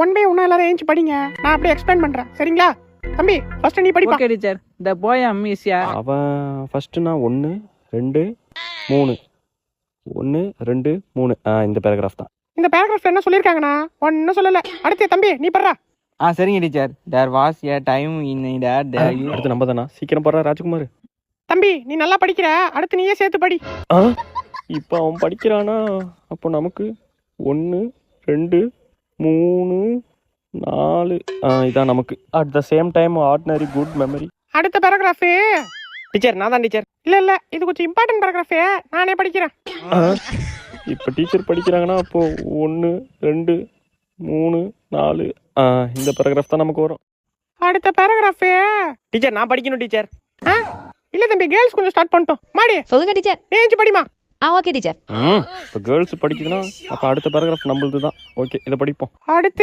One by ஒன்னா எல்லாரும் ஏஞ்சி படிங்க. நான் அப்படியே எக்ஸ்பிளைன் பண்றேன். சரிங்களா தம்பி? ஃபர்ஸ்ட் நீ படிப்பா. Okay teacher. த பாய் அம்மிஸ் யார்? அவன் ஃபர்ஸ்ட் நான் 1 2 3 1 2 3 இந்த பேராகிராஃப் தான். இந்த பேராகிராஃப்ல என்ன சொல்லிருக்காங்கண்ணா? ஒன்னும் சொல்லல. அடுத்து தம்பி நீ படுறா. சரிங்க teacher. There was a time in that there you. அடுத்து நம்ம தானா? சீக்கிரம் போடுறா ராஜ்குமார். தம்பி நீ நல்லா படிக்கிற, அடுத்து நீயே சேர்த்து படி. இப்போ அவன் படிக்கிறானா? அப்போ நமக்கு 1 2 3 4 இதான் நமக்கு. At the same time ordinary good memory. அடுத்த பேராகிராஃப் டீச்சர் நான் தான் டீச்சர். இல்ல இது கொஞ்சம் இம்பார்ட்டன்ட் பேராகிராஃப், நானே படிக்கிறேன். இப்போ டீச்சர் படிக்கிறாங்கன்னா அப்போ 1 2 3 4 இந்த பேராகிராஃப் தான் நமக்கு வரும். அடுத்த பேராகிராஃப் டீச்சர் நான் படிக்கணும் டீச்சர். இல்ல தம்பி, கேர்ள்ஸ் கொஞ்சம் ஸ்டார்ட் பண்ணிட்டோம். மாடி சொல்லுங்க டீச்சர். ஏஞ்சி படிமா. Okay teacher. இப்போ கேர்ள்ஸ் படிக்குதுன்னா அப்போ அடுத்த பேராகிராஃப் நம்மளுது தான். ஓகே இதை படிப்போம். அடுத்து